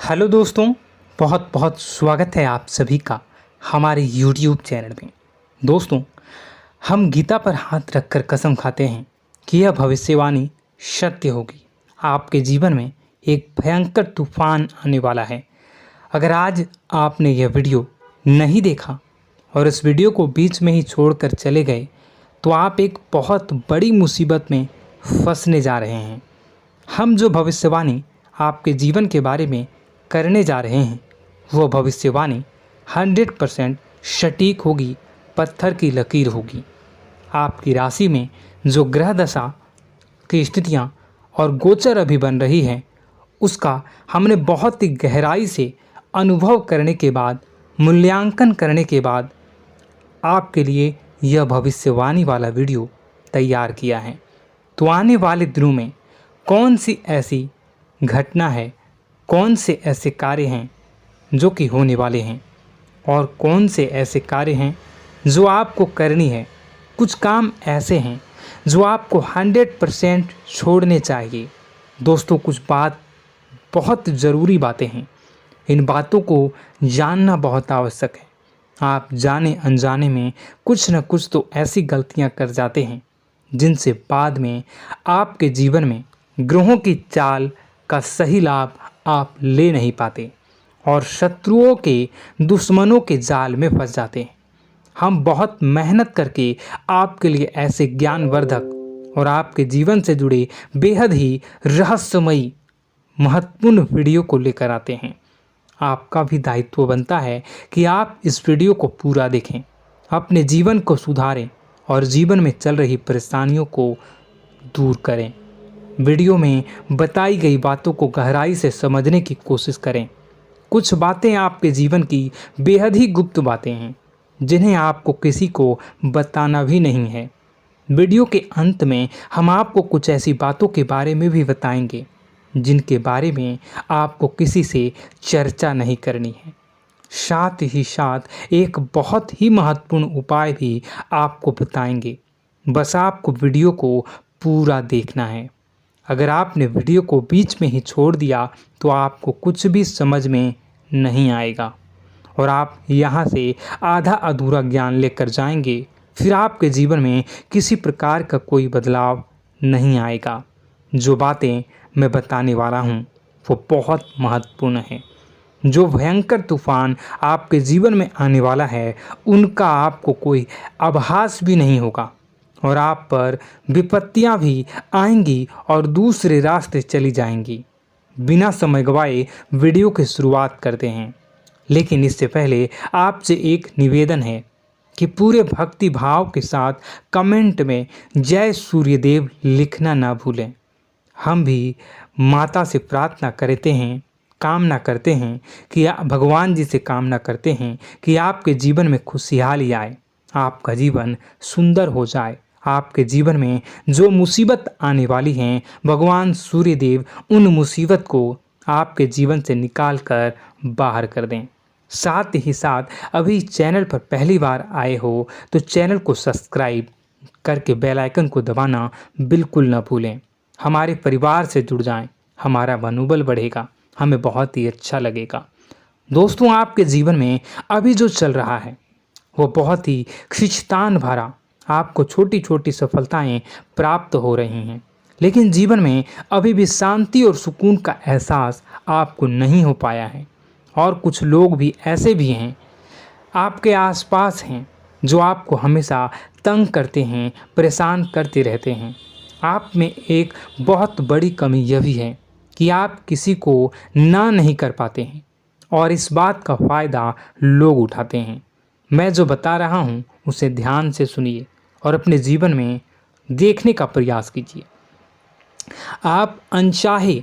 Hello दोस्तों, बहुत बहुत स्वागत है आप सभी का हमारे YouTube चैनल में। दोस्तों, हम गीता पर हाथ रखकर कसम खाते हैं कि यह भविष्यवाणी सत्य होगी। आपके जीवन में एक भयंकर तूफान आने वाला है। अगर आज आपने यह वीडियो नहीं देखा और इस वीडियो को बीच में ही छोड़कर चले गए तो आप एक बहुत बड़ी मुसीबत में फंसने जा रहे हैं। हम जो भविष्यवाणी आपके जीवन के बारे में करने जा रहे हैं वो भविष्यवाणी 100% सटीक होगी, पत्थर की लकीर होगी। आपकी राशि में जो ग्रह दशा की स्थितियां और गोचर अभी बन रही है उसका हमने बहुत ही गहराई से अनुभव करने के बाद, मूल्यांकन करने के बाद आपके लिए यह भविष्यवाणी वाला वीडियो तैयार किया है। तो आने वाले दिनों में कौन सी ऐसी घटना है, कौन से ऐसे कार्य हैं जो कि होने वाले हैं और कौन से ऐसे कार्य हैं जो आपको करनी है। कुछ काम ऐसे हैं जो आपको 100% छोड़ने चाहिए। दोस्तों, कुछ बात बहुत ज़रूरी बातें हैं। इन बातों को जानना बहुत आवश्यक है। आप जाने अनजाने में कुछ न कुछ तो ऐसी गलतियां कर जाते हैं जिनसे बाद में आपके जीवन में ग्रहों की चाल का सही लाभ आप ले नहीं पाते और शत्रुओं के, दुश्मनों के जाल में फंस जाते हैं। हम बहुत मेहनत करके आपके लिए ऐसे ज्ञानवर्धक और आपके जीवन से जुड़े बेहद ही रहस्यमयी महत्वपूर्ण वीडियो को लेकर आते हैं। आपका भी दायित्व बनता है कि आप इस वीडियो को पूरा देखें, अपने जीवन को सुधारें और जीवन में चल रही परेशानियों को दूर करें। वीडियो में बताई गई बातों को गहराई से समझने की कोशिश करें। कुछ बातें आपके जीवन की बेहद ही गुप्त बातें हैं जिन्हें आपको किसी को बताना भी नहीं है। वीडियो के अंत में हम आपको कुछ ऐसी बातों के बारे में भी बताएंगे जिनके बारे में आपको किसी से चर्चा नहीं करनी है। साथ ही साथ एक बहुत ही महत्वपूर्ण उपाय भी आपको बताएंगे। बस आपको वीडियो को पूरा देखना है। अगर आपने वीडियो को बीच में ही छोड़ दिया तो आपको कुछ भी समझ में नहीं आएगा और आप यहाँ से आधा अधूरा ज्ञान लेकर जाएंगे। फिर आपके जीवन में किसी प्रकार का कोई बदलाव नहीं आएगा। जो बातें मैं बताने वाला हूँ वो बहुत महत्वपूर्ण है। जो भयंकर तूफान आपके जीवन में आने वाला है उनका आपको कोई आभास भी नहीं होगा और आप पर विपत्तियां भी आएंगी और दूसरे रास्ते चली जाएंगी। बिना समय गवाए वीडियो की शुरुआत करते हैं, लेकिन इससे पहले आपसे एक निवेदन है कि पूरे भक्ति भाव के साथ कमेंट में जय सूर्यदेव लिखना ना भूलें। हम भी माता से प्रार्थना करते हैं, कामना करते हैं कि भगवान जी से कामना करते हैं कि आपके जीवन में खुशहाली आए, आपका जीवन सुंदर हो जाए। आपके जीवन में जो मुसीबत आने वाली हैं भगवान सूर्यदेव उन मुसीबत को आपके जीवन से निकाल कर बाहर कर दें। साथ ही साथ अभी चैनल पर पहली बार आए हो तो चैनल को सब्सक्राइब करके बेल आइकन को दबाना बिल्कुल न भूलें। हमारे परिवार से जुड़ जाएं, हमारा मनोबल बढ़ेगा, हमें बहुत ही अच्छा लगेगा। दोस्तों, आपके जीवन में अभी जो चल रहा है वो बहुत ही खींचतान भरा, आपको छोटी छोटी सफलताएं प्राप्त हो रही हैं, लेकिन जीवन में अभी भी शांति और सुकून का एहसास आपको नहीं हो पाया है। और कुछ लोग भी ऐसे भी हैं आपके आसपास हैं जो आपको हमेशा तंग करते हैं, परेशान करते रहते हैं। आप में एक बहुत बड़ी कमी यह भी है कि आप किसी को ना नहीं कर पाते हैं और इस बात का फ़ायदा लोग उठाते हैं। मैं जो बता रहा हूँ उसे ध्यान से सुनिए और अपने जीवन में देखने का प्रयास कीजिए। आप अनचाहे,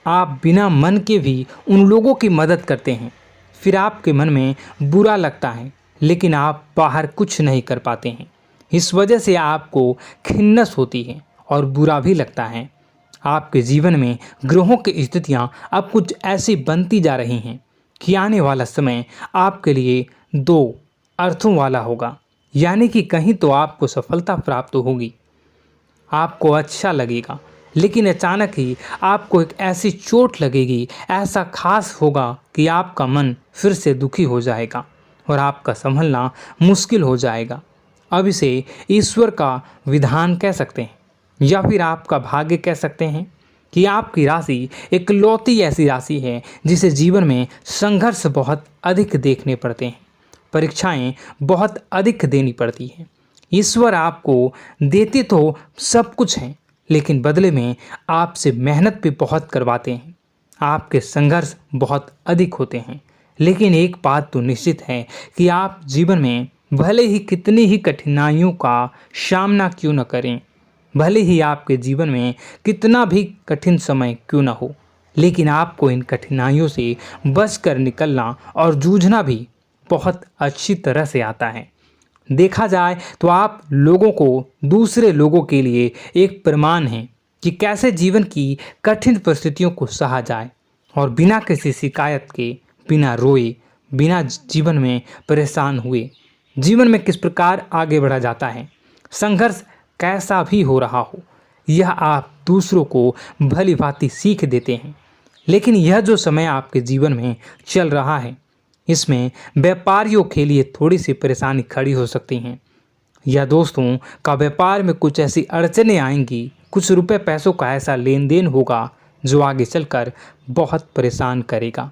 आप बिना मन के भी उन लोगों की मदद करते हैं, फिर आपके मन में बुरा लगता है लेकिन आप बाहर कुछ नहीं कर पाते हैं। इस वजह से आपको खिन्नस होती है और बुरा भी लगता है। आपके जीवन में ग्रहों की स्थितियाँ अब कुछ ऐसी बनती जा रही हैं कि आने वाला समय आपके लिए दो अर्थों वाला होगा। यानी कि कहीं तो आपको सफलता प्राप्त होगी, आपको अच्छा लगेगा लेकिन अचानक ही आपको एक ऐसी चोट लगेगी, ऐसा खास होगा कि आपका मन फिर से दुखी हो जाएगा और आपका संभलना मुश्किल हो जाएगा। अब इसे ईश्वर का विधान कह सकते हैं या फिर आपका भाग्य कह सकते हैं कि आपकी राशि इकलौती ऐसी राशि है जिसे जीवन में संघर्ष बहुत अधिक देखने पड़ते हैं, परीक्षाएं बहुत अधिक देनी पड़ती हैं। ईश्वर आपको देते तो सब कुछ हैं, लेकिन बदले में आपसे मेहनत भी बहुत करवाते हैं। आपके संघर्ष बहुत अधिक होते हैं, लेकिन एक बात तो निश्चित है कि आप जीवन में भले ही कितनी ही कठिनाइयों का सामना क्यों न करें, भले ही आपके जीवन में कितना भी कठिन समय क्यों न हो, लेकिन आपको इन कठिनाइयों से बच कर निकलना और जूझना भी बहुत अच्छी तरह से आता है। देखा जाए तो आप लोगों को दूसरे लोगों के लिए एक प्रमाण हैं कि कैसे जीवन की कठिन परिस्थितियों को सहा जाए और बिना किसी शिकायत के, बिना रोए, बिना जीवन में परेशान हुए जीवन में किस प्रकार आगे बढ़ा जाता है। संघर्ष कैसा भी हो रहा हो, यह आप दूसरों को भली भांति सीख देते हैं। लेकिन यह जो समय आपके जीवन में चल रहा है, इसमें व्यापारियों के लिए थोड़ी सी परेशानी खड़ी हो सकती हैं, या दोस्तों का व्यापार में कुछ ऐसी अड़चनें आएंगी, कुछ रुपए पैसों का ऐसा लेन देन होगा जो आगे चलकर बहुत परेशान करेगा।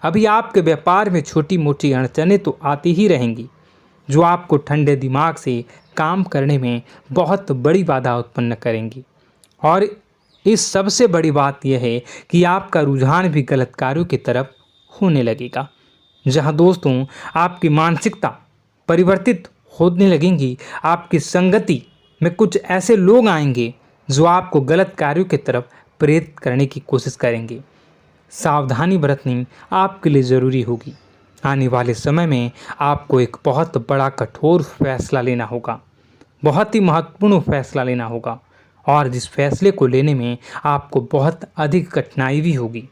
अभी आपके व्यापार में छोटी मोटी अड़चनें तो आती ही रहेंगी, जो आपको ठंडे दिमाग से काम करने में बहुत बड़ी बाधा उत्पन्न करेंगी। और इस सबसे बड़ी बात यह है कि आपका रुझान भी गलत कार्यों की तरफ होने लगेगा, जहां दोस्तों आपकी मानसिकता परिवर्तित होने लगेंगी। आपकी संगति में कुछ ऐसे लोग आएंगे जो आपको गलत कार्यों की तरफ प्रेरित करने की कोशिश करेंगे। सावधानी बरतनी आपके लिए ज़रूरी होगी। आने वाले समय में आपको एक बहुत बड़ा कठोर फैसला लेना होगा, बहुत ही महत्वपूर्ण फैसला लेना होगा, और जिस फैसले को लेने में आपको बहुत अधिक कठिनाई भी होगी।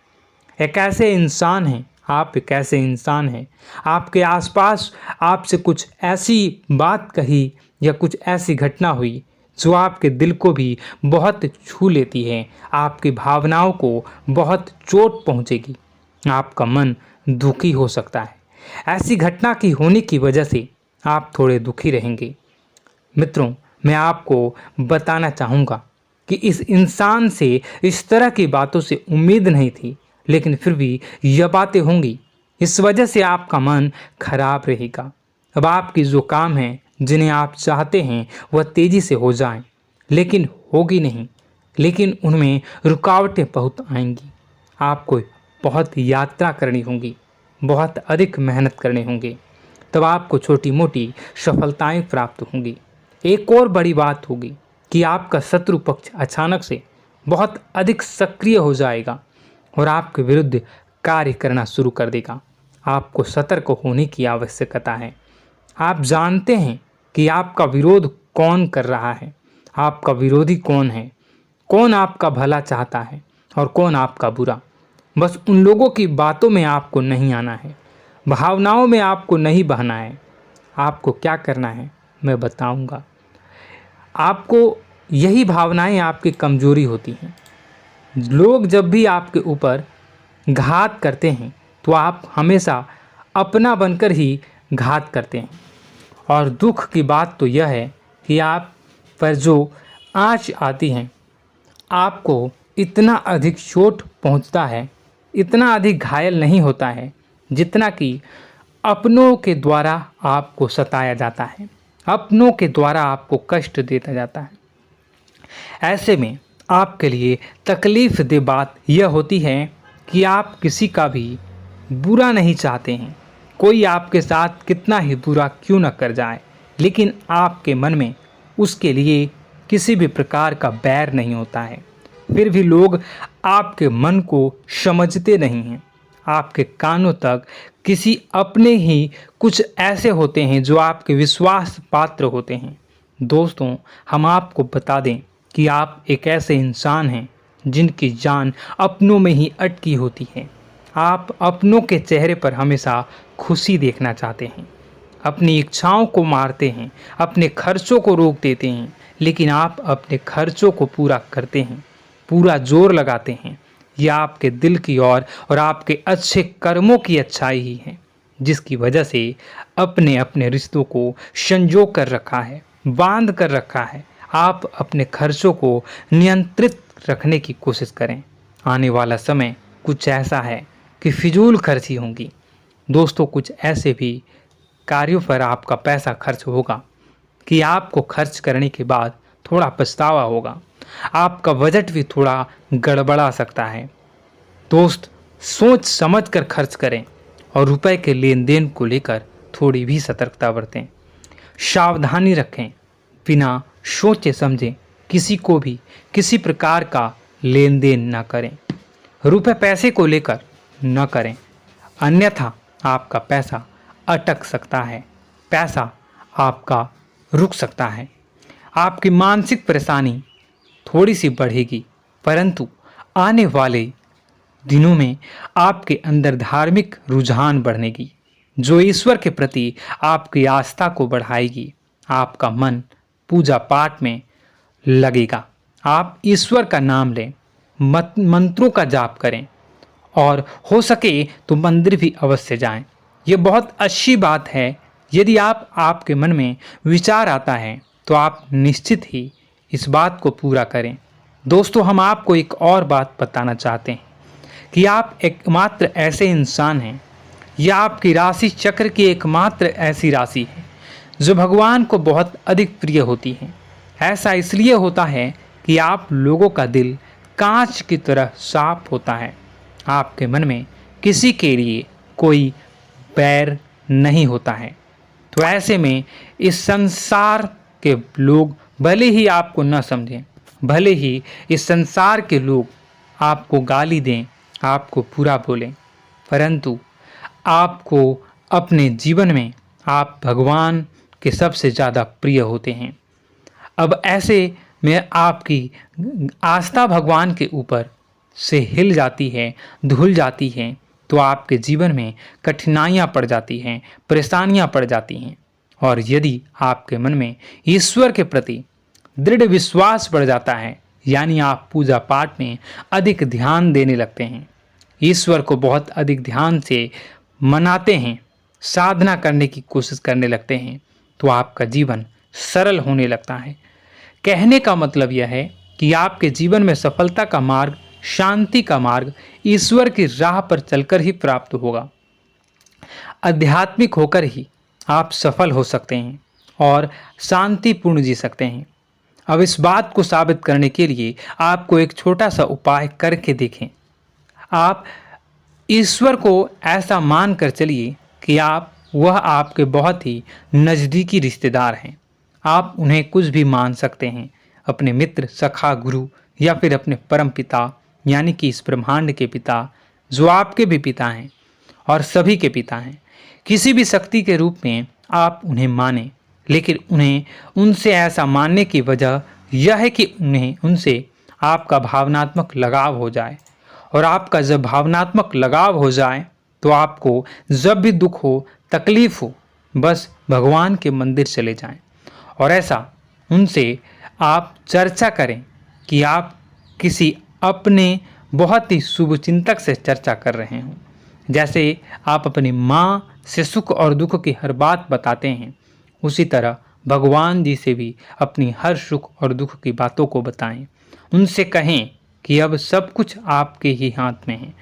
एक ऐसे इंसान हैं, आप एक ऐसे इंसान हैं, आपके आसपास आपसे कुछ ऐसी बात कही या कुछ ऐसी घटना हुई जो आपके दिल को भी बहुत छू लेती है, आपकी भावनाओं को बहुत चोट पहुंचेगी, आपका मन दुखी हो सकता है। ऐसी घटना की होने की वजह से आप थोड़े दुखी रहेंगे। मित्रों, मैं आपको बताना चाहूँगा कि इस इंसान से इस तरह की बातों से उम्मीद नहीं थी, लेकिन फिर भी यह बातें होंगी। इस वजह से आपका मन खराब रहेगा। अब आपकी जो काम है, जिन्हें आप चाहते हैं वह तेज़ी से हो जाएं, लेकिन होगी नहीं, लेकिन उनमें रुकावटें बहुत आएंगी। आपको बहुत यात्रा करनी होगी, बहुत अधिक मेहनत करने होंगे, तब आपको छोटी मोटी सफलताएं प्राप्त होंगी। एक और बड़ी बात होगी कि आपका शत्रु पक्ष अचानक से बहुत अधिक सक्रिय हो जाएगा और आपके विरुद्ध कार्य करना शुरू कर देगा। आपको सतर्क होने की आवश्यकता है। आप जानते हैं कि आपका विरोध कौन कर रहा है, आपका विरोधी कौन है, कौन आपका भला चाहता है और कौन आपका बुरा। बस उन लोगों की बातों में आपको नहीं आना है, भावनाओं में आपको नहीं बहना है। आपको क्या करना है मैं बताऊंगा। आपको यही भावनाएं आपकी कमजोरी होती हैं। लोग जब भी आपके ऊपर घात करते हैं तो आप हमेशा अपना बनकर ही घात करते हैं। और दुख की बात तो यह है कि आप पर जो आँच आती है, आपको इतना अधिक चोट पहुंचता है, इतना अधिक घायल नहीं होता है जितना कि अपनों के द्वारा आपको सताया जाता है, अपनों के द्वारा आपको कष्ट देता जाता है। ऐसे में आपके लिए तकलीफ दे बात यह होती है कि आप किसी का भी बुरा नहीं चाहते हैं। कोई आपके साथ कितना ही बुरा क्यों न कर जाए, लेकिन आपके मन में उसके लिए किसी भी प्रकार का बैर नहीं होता है। फिर भी लोग आपके मन को समझते नहीं हैं। आपके कानों तक किसी अपने ही कुछ ऐसे होते हैं जो आपके विश्वास पात्र होते हैं। दोस्तों, हम आपको बता दें कि आप एक ऐसे इंसान हैं जिनकी जान अपनों में ही अटकी होती है। आप अपनों के चेहरे पर हमेशा खुशी देखना चाहते हैं, अपनी इच्छाओं को मारते हैं, अपने खर्चों को रोक देते हैं, लेकिन आप अपने खर्चों को पूरा करते हैं। पूरा जोर लगाते हैं, यह आपके दिल की और आपके अच्छे कर्मों की अच्छाई ही है, जिसकी वजह से अपने अपने रिश्तों को संजो कर रखा है, बांध कर रखा है। आप अपने खर्चों को नियंत्रित रखने की कोशिश करें। आने वाला समय कुछ ऐसा है कि फिजूल खर्ची होंगी। दोस्तों, कुछ ऐसे भी कार्यों पर आपका पैसा खर्च होगा कि आपको खर्च करने के बाद थोड़ा पछतावा होगा। आपका बजट भी थोड़ा गड़बड़ा सकता है। दोस्त, सोच समझ कर खर्च करें और रुपए के लेन देन को लेकर थोड़ी भी सतर्कता बरतें। सावधानी रखें, बिना सोचे समझे किसी को भी किसी प्रकार का लेन देन न करें। रुपए पैसे को लेकर न करें, अन्यथा आपका पैसा अटक सकता है, पैसा आपका रुक सकता है। आपकी मानसिक परेशानी थोड़ी सी बढ़ेगी, परंतु आने वाले दिनों में आपके अंदर धार्मिक रुझान बढ़नेगी, जो ईश्वर के प्रति आपकी आस्था को बढ़ाएगी। आपका मन पूजा पाठ में लगेगा। आप ईश्वर का नाम लें, मंत्रों का जाप करें और हो सके तो मंदिर भी अवश्य जाएं। ये बहुत अच्छी बात है। यदि आपके मन में विचार आता है तो आप निश्चित ही इस बात को पूरा करें। दोस्तों, हम आपको एक और बात बताना चाहते हैं कि आप एकमात्र ऐसे इंसान हैं, यह आपकी राशि चक्र की एकमात्र ऐसी राशि है जो भगवान को बहुत अधिक प्रिय होती है। ऐसा इसलिए होता है कि आप लोगों का दिल कांच की तरह साफ होता है। आपके मन में किसी के लिए कोई बैर नहीं होता है। तो ऐसे में इस संसार के लोग भले ही आपको न समझें, भले ही इस संसार के लोग आपको गाली दें, आपको बुरा बोलें, परंतु आपको अपने जीवन में आप भगवान के सबसे ज़्यादा प्रिय होते हैं। अब ऐसे में आपकी आस्था भगवान के ऊपर से हिल जाती है, धुल जाती है, तो आपके जीवन में कठिनाइयाँ पड़ जाती हैं, परेशानियाँ पड़ जाती हैं। और यदि आपके मन में ईश्वर के प्रति दृढ़ विश्वास बढ़ जाता है, यानी आप पूजा पाठ में अधिक ध्यान देने लगते हैं, ईश्वर को बहुत अधिक ध्यान से मनाते हैं, साधना करने की कोशिश करने लगते हैं, तो आपका जीवन सरल होने लगता है। कहने का मतलब यह है कि आपके जीवन में सफलता का मार्ग, शांति का मार्ग ईश्वर की राह पर चलकर ही प्राप्त होगा। आध्यात्मिक होकर ही आप सफल हो सकते हैं और शांतिपूर्ण जी सकते हैं। अब इस बात को साबित करने के लिए आपको एक छोटा सा उपाय करके देखें। आप ईश्वर को ऐसा मान कर चलिए कि वह आपके बहुत ही नज़दीकी रिश्तेदार हैं। आप उन्हें कुछ भी मान सकते हैं, अपने मित्र, सखा, गुरु या फिर अपने परम पिता, यानी कि इस ब्रह्मांड के पिता, जो आपके भी पिता हैं और सभी के पिता हैं। किसी भी शक्ति के रूप में आप उन्हें मानें, लेकिन उन्हें उनसे ऐसा मानने की वजह यह है कि उनसे आपका भावनात्मक लगाव हो जाए। और आपका जब भावनात्मक लगाव हो जाए तो आपको जब भी दुख हो, तकलीफ हो, बस भगवान के मंदिर चले जाएं और ऐसा उनसे आप चर्चा करें कि आप किसी अपने बहुत ही शुभचिंतक से चर्चा कर रहे हों। जैसे आप अपनी माँ से सुख और दुख की हर बात बताते हैं, उसी तरह भगवान जी से भी अपनी हर सुख और दुख की बातों को बताएं। उनसे कहें कि अब सब कुछ आपके ही हाथ में है,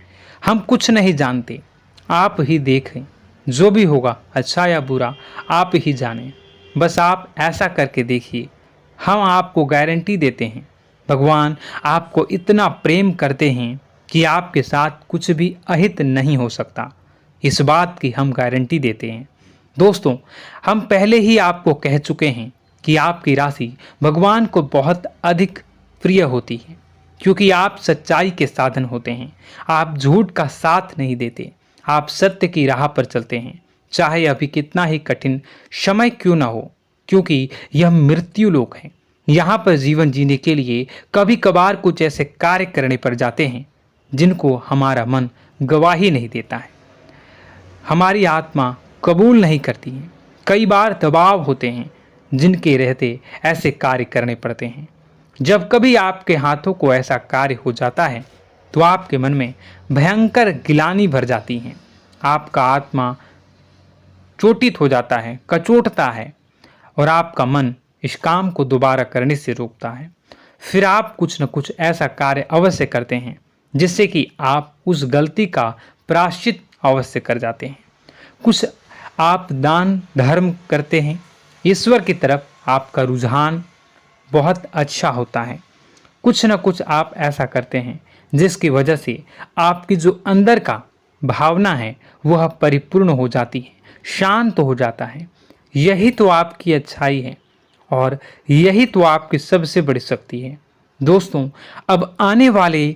हम कुछ नहीं जानते, आप ही देखें, जो भी होगा अच्छा या बुरा आप ही जानें। बस आप ऐसा करके देखिए, हम आपको गारंटी देते हैं, भगवान आपको इतना प्रेम करते हैं कि आपके साथ कुछ भी अहित नहीं हो सकता। इस बात की हम गारंटी देते हैं। दोस्तों, हम पहले ही आपको कह चुके हैं कि आपकी राशि भगवान को बहुत अधिक प्रिय होती है, क्योंकि आप सच्चाई के साधन होते हैं। आप झूठ का साथ नहीं देते, आप सत्य की राह पर चलते हैं, चाहे अभी कितना ही कठिन समय क्यों ना हो, क्योंकि यह मृत्यु लोक है। यहाँ पर जीवन जीने के लिए कभी कभार कुछ ऐसे कार्य करने पड़ जाते हैं जिनको हमारा मन गवाही नहीं देता है, हमारी आत्मा कबूल नहीं करती है। कई बार दबाव होते हैं जिनके रहते ऐसे कार्य करने पड़ते हैं। जब कभी आपके हाथों को ऐसा कार्य हो जाता है तो आपके मन में भयंकर गिलानी भर जाती है। आपका आत्मा चोटित हो जाता है, कचोटता है और आपका मन इस काम को दोबारा करने से रोकता है। फिर आप कुछ न कुछ ऐसा कार्य अवश्य करते हैं जिससे कि आप उस गलती का प्रायश्चित अवश्य कर जाते हैं। कुछ आप दान धर्म करते हैं। ईश्वर की तरफ आपका रुझान बहुत अच्छा होता है। कुछ न कुछ आप ऐसा करते हैं जिसकी वजह से आपकी जो अंदर का भावना है वह परिपूर्ण हो जाती है, शांत हो जाता है। यही तो आपकी अच्छाई है और यही तो आपकी सबसे बड़ी शक्ति है। दोस्तों, अब आने वाले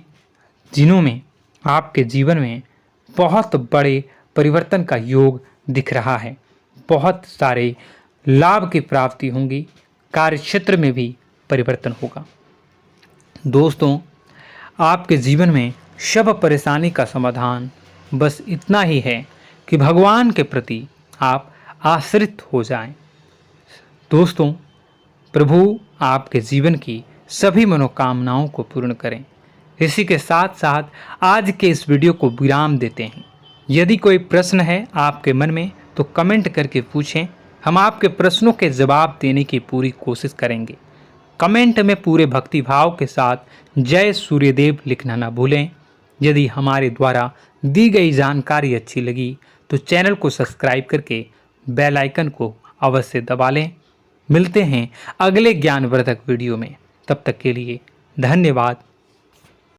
दिनों में आपके जीवन में बहुत बड़े परिवर्तन का योग दिख रहा है। बहुत सारे लाभ की प्राप्ति होंगी, कार्यक्षेत्र में भी परिवर्तन होगा। दोस्तों, आपके जीवन में सब परेशानी का समाधान बस इतना ही है कि भगवान के प्रति आप आश्रित हो जाएं। दोस्तों, प्रभु आपके जीवन की सभी मनोकामनाओं को पूर्ण करें। इसी के साथ साथ आज के इस वीडियो को विराम देते हैं। यदि कोई प्रश्न है आपके मन में तो कमेंट करके पूछें, हम आपके प्रश्नों के जवाब देने की पूरी कोशिश करेंगे। कमेंट में पूरे भक्तिभाव के साथ जय सूर्यदेव लिखना ना भूलें। यदि हमारे द्वारा दी गई जानकारी अच्छी लगी तो चैनल को सब्सक्राइब करके बेल आइकन को अवश्य दबा लें। मिलते हैं अगले ज्ञानवर्धक वीडियो में। तब तक के लिए धन्यवाद।